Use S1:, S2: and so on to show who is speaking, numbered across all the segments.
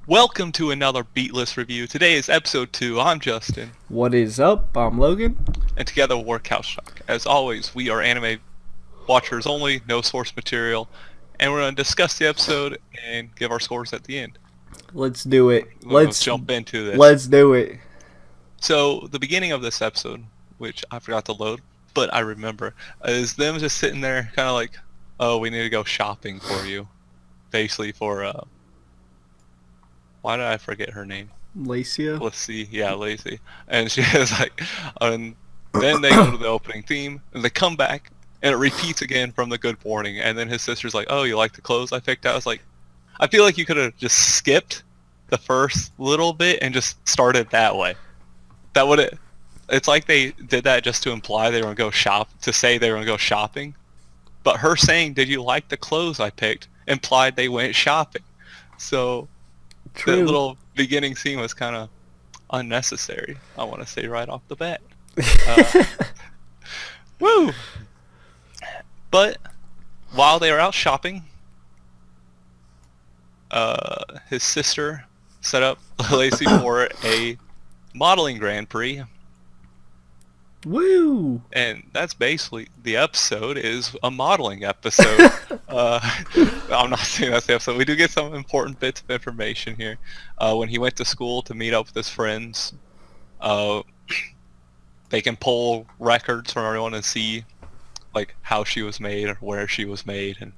S1: Welcome to another Beatless review. Today is episode 2. I'm Justin,
S2: What is up? I'm Logan.
S1: and together we're Couch Talk. As always, we are anime watchers only, no source material, and we're going to discuss the episode and give our scores at the end.
S2: Let's do it.
S1: Let's jump into this.
S2: Let's do it.
S1: So, the beginning of this episode, which I forgot to load, but I remember, is them just sitting there kind of like, oh, we need to go shopping for you. Basically for, why did I forget her name?
S2: Lacia.
S1: Let's see. Yeah, Lacey. And she is like, and then they go to the opening theme, and they come back, and it repeats again from the good morning. And then his sister's like, oh, you like the clothes I picked out? I was like, I feel like you could have just skipped the first little bit and just started that way. That would have. It's like they did that just to imply they were going to go shop, to say they were going to go shopping. But her saying, did you like the clothes I picked, implied they went shopping. So
S2: True.
S1: that little beginning scene was kind of unnecessary, I want to say right off the bat. Woo! But while they were out shopping, his sister set up Lacey for a modeling Grand Prix,
S2: Woo!
S1: and that's basically the episode is a modeling episode. I'm not saying that's the episode. We do get some important bits of information here. When he went to school to meet up with his friends, they can pull records from everyone and see like how she was made or where she was made and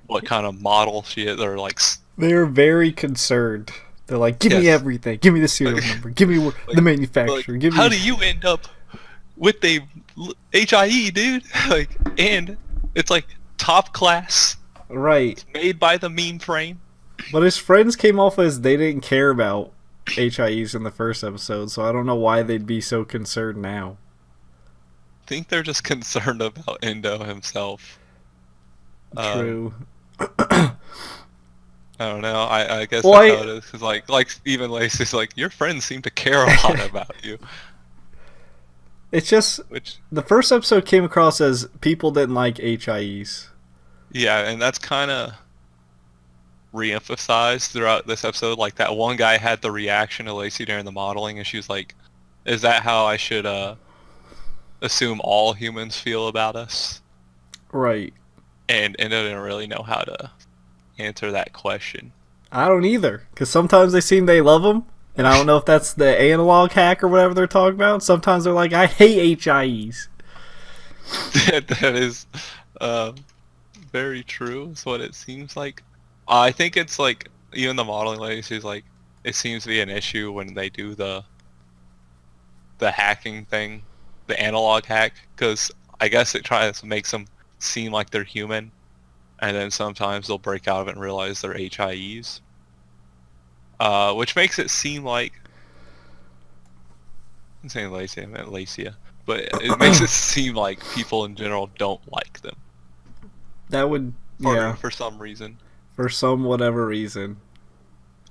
S1: what kind of model she is. Or like
S2: They're very concerned. They're like, give me
S1: Yes.
S2: everything. Give me the serial number. Give me the manufacturer.
S1: like,
S2: Give me.
S1: how do you end up with a HIE, dude? Like, and it's like top class,
S2: Right.
S1: made by the meme frame.
S2: But his friends came off as they didn't care about HIEs in the first episode, so I don't know why they'd be so concerned now.
S1: I think they're just concerned about Endo himself.
S2: True.
S1: I don't know. I guess
S2: Well,
S1: that's how it is. Cause like even Lacey's like, your friends seem to care a lot about you.
S2: It's just
S1: Which,
S2: the first episode came across as people didn't like HIEs.
S1: yeah, and that's kind of re-emphasized throughout this episode. Like that one guy had the reaction to Lacey during the modeling, and she was like, "Is that how I should assume all humans feel about us?"
S2: Right.
S1: And Endo didn't really know how to answer that question.
S2: I don't either, because sometimes they seem they love them, and I don't know if that's the analog hack or whatever they're talking about. Sometimes they're like, I hate HIEs.
S1: That is very true. Is what it seems like. I think it's like even the modeling lady. She's like, it seems to be an issue when they do the hacking thing, the analog hack, because I guess it tries to make them seem like they're human, and then sometimes they'll break out of it and realize they're HIEs, which makes it seem like I'm saying Lacey, I meant Lacia, but it makes it seem like people in general don't like them
S2: That would,
S1: for some reason.
S2: for some whatever reason.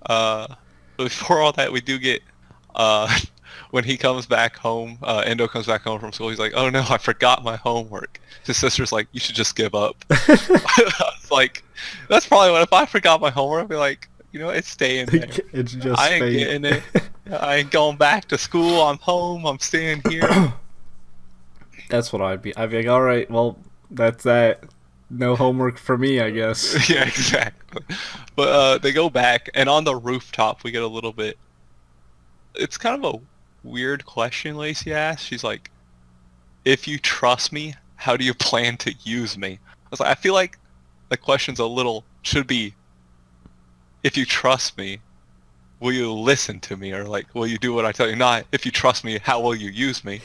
S1: But before all that, we do get when he comes back home, Endo comes back home from school. He's like, "Oh no, I forgot my homework." His sister's like, "You should just give up." I was like, that's probably what if I forgot my homework, I'd be like, you know, it's staying there.
S2: It's just
S1: I ain't
S2: fate.
S1: getting it. I ain't going back to school. I'm home. I'm staying here.
S2: That's what I'd be. I'd be like, all right, well, that's that. No homework for me, I guess.
S1: Yeah, exactly. But they go back, and on the rooftop, we get a little bit. It's kind of a weird question Lacey asks. She's like, "If you trust me, how do you plan to use me?" I was like, I feel like the question's a little should be, "If you trust me, will you listen to me, or like, will you do what I tell you?" Not, "If you trust me, how will you use me?"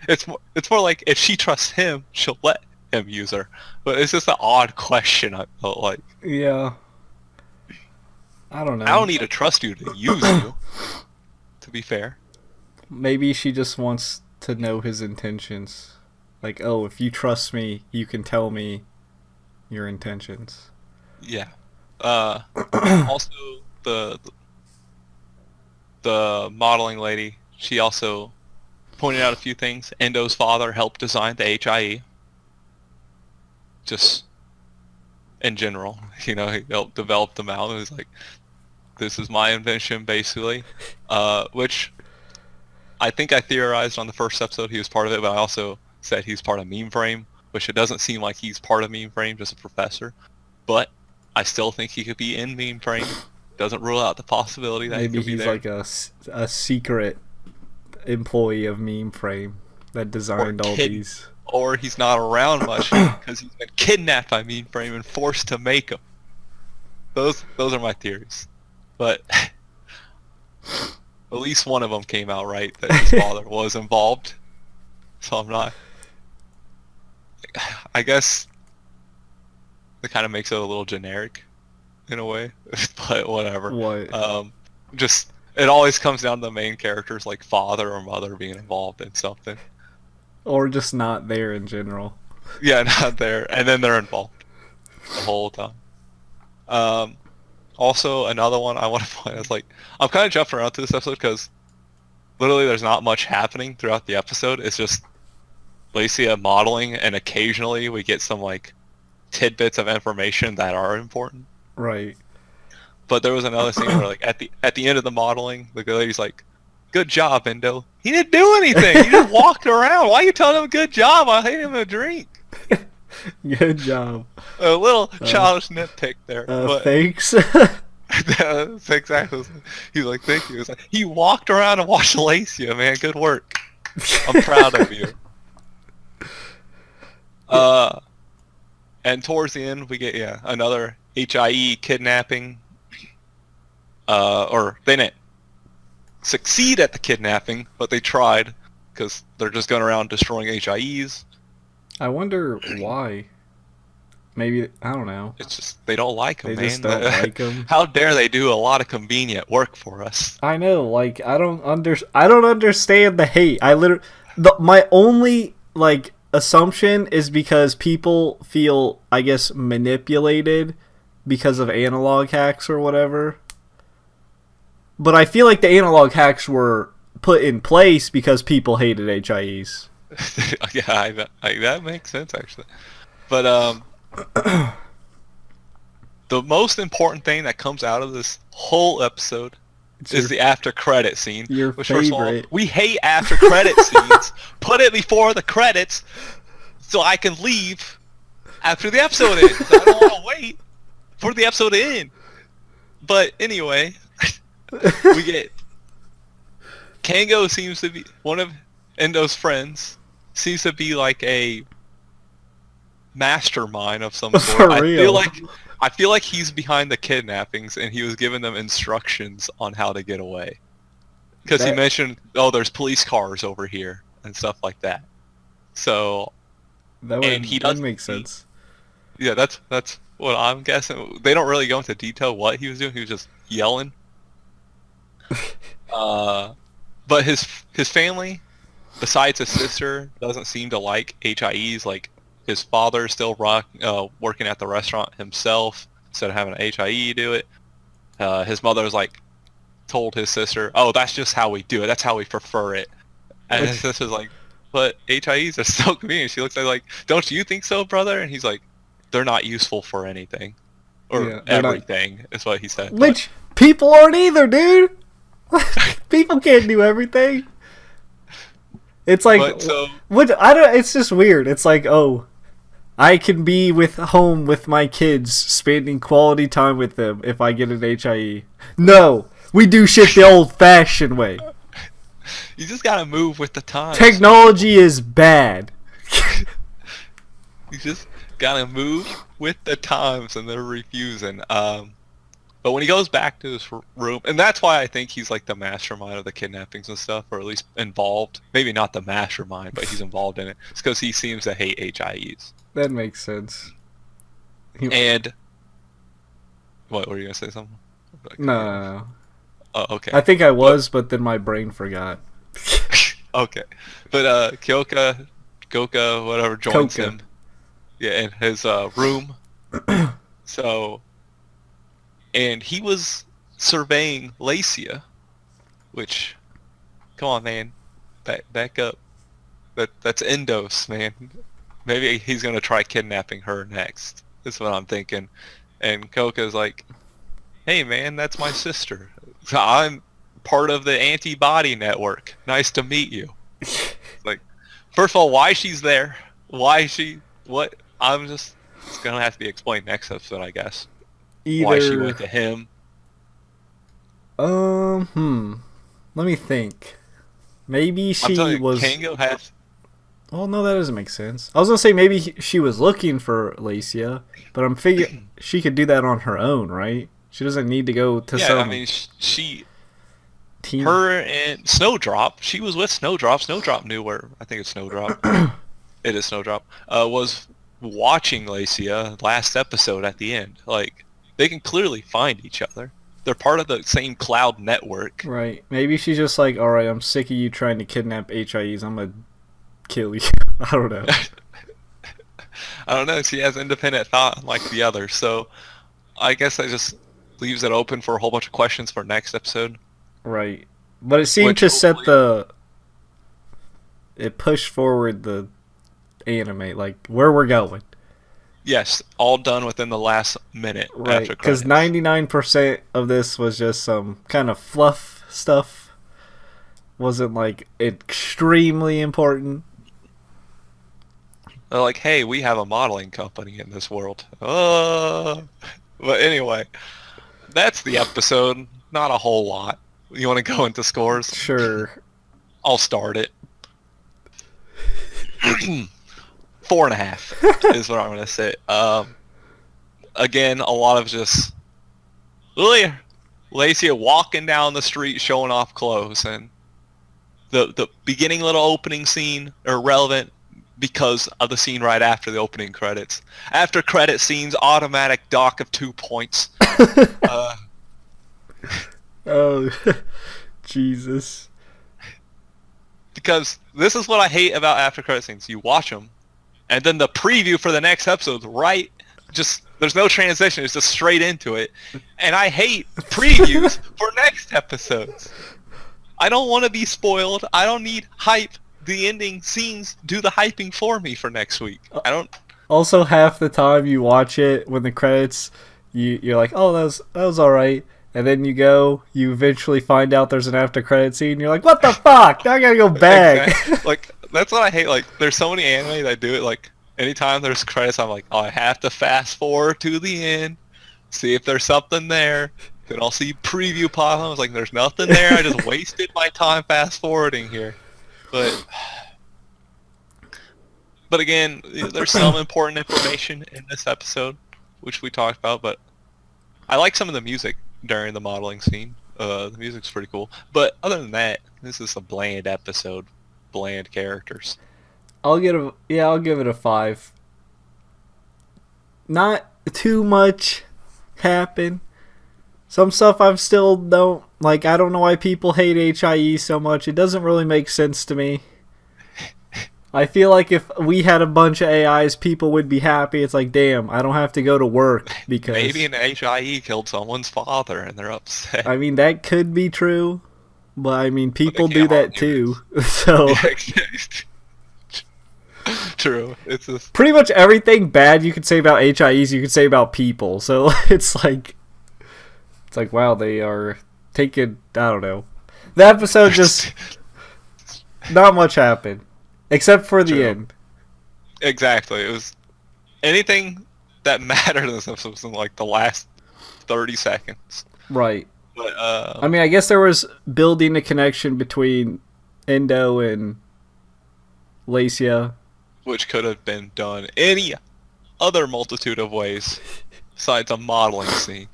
S1: It's more like if she trusts him, she'll let him use her. But it's just an odd question. I felt like
S2: Yeah. I don't know.
S1: I don't need to trust you to use you. To be fair.
S2: Maybe she just wants to know his intentions. Like, oh, if you trust me, you can tell me your intentions.
S1: Yeah. Also, the modeling lady, she also pointed out a few things. Endo's father helped design the HIE. Just in general, you know, he helped develop them out. It was like, this is my invention, basically. Which I think I theorized on the first episode he was part of it, but I also said he's part of Meme Frame, which it doesn't seem like he's part of Meme Frame, just a professor. But I still think he could be in Meme Frame. Doesn't rule out the possibility that he
S2: Maybe
S1: could be
S2: he's
S1: there.
S2: like a secret employee of Meme Frame that designed all these.
S1: Or he's not around much because he's been kidnapped by Meme Frame and forced to make them. Those are my theories. But at least one of them came out right, that his father was involved. So I'm not... I guess it kind of makes it a little generic in a way, but whatever.
S2: What?
S1: Just, it always comes down to the main characters, like father or mother being involved in something.
S2: Or just not there in general.
S1: Yeah, not there, and then they're involved the whole time. Also, another one I want to point out is, like, I'm kind of jumping around to this episode because literally there's not much happening throughout the episode. It's just Lacia modeling, and occasionally we get some, like, tidbits of information that are important.
S2: Right.
S1: But there was another scene where, like, at the end of the modeling, the lady's like, "Good job, Endo." He didn't do anything. He just walked around. Why are you telling him good job? I hate him a drink.
S2: Good job.
S1: A little childish nitpick there. But
S2: Thanks.
S1: that's exactly. He's like, "Thank you." It's like, he walked around and watched Lacia, man. Good work. I'm proud of you. And towards the end, we get another HIE kidnapping. Or they didn't succeed at the kidnapping, but they tried because they're just going around destroying HIEs.
S2: I wonder why. Maybe, I don't know.
S1: It's just they don't like them,
S2: They
S1: man.
S2: just don't like them.
S1: How dare they do a lot of convenient work for us?
S2: I know, like, I don't understand the hate. My only, like, assumption is because people feel, I guess, manipulated because of analog hacks or whatever. But I feel like the analog hacks were put in place because people hated HIEs.
S1: Yeah, that makes sense, actually. But the most important thing that comes out of this whole episode is the after credit scene.
S2: Your
S1: which, first of all,
S2: favorite.
S1: we hate after credit scenes. Put it before the credits so I can leave after the episode ends. I don't want to wait for the episode to end. But anyway, we get Kango seems to be one of Endo's friends. Seems to be like a mastermind of some sort.
S2: For real.
S1: I feel like he's behind the kidnappings, and he was giving them instructions on how to get away. Because he mentioned, there's police cars over here and stuff like that. So
S2: That would make sense.
S1: Yeah, that's what I'm guessing. They don't really go into detail what he was doing. He was just yelling. But his family, besides his sister, doesn't seem to like HIEs. Like, his father is still working at the restaurant himself instead of having an HIE do it. His mother's like told his sister, "Oh, that's just how we do it. That's how we prefer it." And his sister's like, "But HIEs are so convenient." She looks at like, "Don't you think so, brother?" And he's like, "They're not useful for anything, or everything," is what he said.
S2: Which people aren't either, dude. People can't do everything. It's like, it's just weird. It's like, I can be home with my kids, spending quality time with them if I get an HIE. No, we do shit the old-fashioned way.
S1: You just gotta move with the times.
S2: Technology is bad.
S1: You just gotta move with the times, and they're refusing. But when he goes back to his room, and that's why I think he's like the mastermind of the kidnappings and stuff, or at least involved. Maybe not the mastermind, but he's involved in it. It's because he seems to hate HIEs.
S2: That makes sense.
S1: And what were you gonna say? Something?
S2: No.
S1: Oh, okay.
S2: I think I was, but then my brain forgot.
S1: Okay, but Goka, whatever, joins him. Yeah, in his room. So. And he was surveying Lacia, which, come on, man, back up. That's Endos, man. Maybe he's gonna try kidnapping her next. That's what I'm thinking. And Koka's like, hey man, that's my sister. I'm part of the antibody network. Nice to meet you. Like, first of all, why she's there? Why she? What? I'm just. It's gonna have to be explained next episode, I guess. Why she
S2: Either
S1: went to him.
S2: let me think. Maybe
S1: I'm
S2: she
S1: telling you,
S2: was.
S1: Kango has.
S2: Oh no, that doesn't make sense. I was gonna say maybe she was looking for Lacia, but I'm figuring she could do that on her own, right? She doesn't need to go to
S1: Yeah, I
S2: some
S1: mean, she,
S2: team.
S1: her and Snowdrop. She was with Snowdrop. Snowdrop knew where. I think it's Snowdrop. It is Snowdrop. Was watching Lacia last episode at the end. Like, they can clearly find each other. They're part of the same cloud network.
S2: Right. Maybe she's just like, all right, I'm sick of you trying to kidnap HIEs. I'm gonna kill you. I don't know.
S1: I don't know. She has independent thought like the others. So I guess that just leaves it open for a whole bunch of questions for next episode.
S2: Right. But it seemed
S1: Which
S2: to set
S1: hopefully-
S2: it pushed forward the anime, like where we're going.
S1: Yes, all done within the last minute
S2: Right.
S1: after
S2: Because
S1: credits.
S2: 99% of this was just some kind of fluff stuff. Wasn't like extremely important.
S1: They're like, hey, we have a modeling company in this world. But anyway, that's the episode. Not a whole lot. You want to go into scores?
S2: Sure.
S1: I'll start it. 4.5 is what I'm gonna say. Again, a lot of just really Lacia walking down the street showing off clothes, and the beginning little opening scene are relevant because of the scene right after the opening credits. After credit scenes, automatic dock of 2 points.
S2: Oh, Jesus.
S1: Because this is what I hate about after credit scenes. You watch them, and then the preview for the next episode's right. Just there's no transition. It's just straight into it, and I hate previews for next episodes. I don't want to be spoiled. I don't need hype. The ending scenes do the hyping for me for next week. I don't.
S2: Also, half the time you watch it when the credits, you're like, oh, that was all right, and then you eventually find out there's an after credit scene. You're like, what the fuck? Now I gotta go back.
S1: Exactly. Like that's what I hate. Like there's so many anime that do it. Like anytime there's credits, I'm like, oh, I have to fast forward to the end, see if there's something there. Then I'll see preview pop. I was like, there's nothing there. I just wasted my time fast forwarding here. But again, there's some important information in this episode, which we talked about. But I like some of the music during the modeling scene. The music's pretty cool. But other than that, this is a bland episode. Bland characters.
S2: I'll give it a 5. Not too much happened. Some stuff I still don't like. I don't know why people hate HIE so much. It doesn't really make sense to me. I feel like if we had a bunch of AIs, people would be happy. It's like, damn, I don't have to go to work because
S1: Maybe an HIE killed someone's father and they're upset.
S2: I mean, that could be true, but I mean, people do
S1: can't
S2: that
S1: argue
S2: too. So
S1: True. It's just
S2: pretty much everything bad you could say about HIEs, you could say about people. So it's like, wow, they are taking. I don't know. The episode just not much happened, except for the
S1: True.
S2: end.
S1: exactly. It was anything that mattered in this episode was in like the last 30 seconds.
S2: Right.
S1: But
S2: I mean, I guess there was building a connection between Endo and Lacia.
S1: which could have been done any other multitude of ways besides a modeling scene.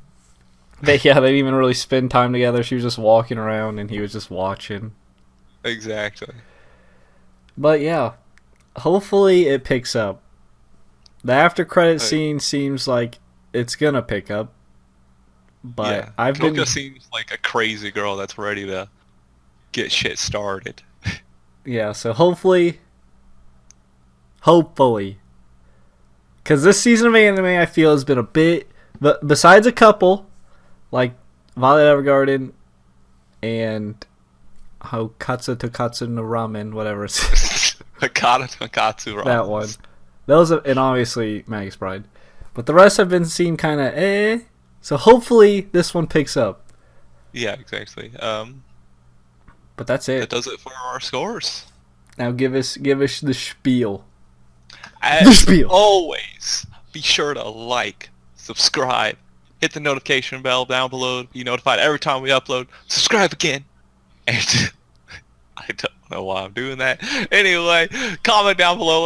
S2: They didn't even really spend time together. She was just walking around and he was just watching.
S1: Exactly.
S2: But yeah, hopefully it picks up. The after credit scene seems like it's gonna pick up. But
S1: yeah.
S2: I've
S1: Kyoko
S2: been
S1: seems like a crazy girl that's ready to get shit started.
S2: yeah, so hopefully because this season of anime I feel has been a bit, but besides a couple like Violet Evergarden and Katsu to Katsu no Ramen, whatever it's
S1: Hakata Nakatsu Ramen.
S2: that one. Those and obviously Magus Bride. But the rest have been seem kind of So hopefully this one picks up.
S1: Yeah, exactly.
S2: But that's
S1: That
S2: it.
S1: does it for our scores.
S2: Now give us the spiel. The
S1: As
S2: spiel.
S1: always, be sure to like, subscribe, hit the notification bell down below to be notified every time we upload. Subscribe again. And I don't know why I'm doing that. Anyway, comment down below.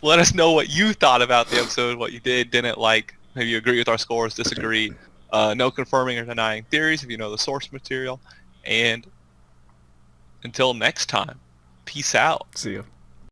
S1: Let us know what you thought about the episode, what you didn't like. Maybe you agree with our scores, disagree. No confirming or denying theories if you know the source material. And until next time, peace out.
S2: See you.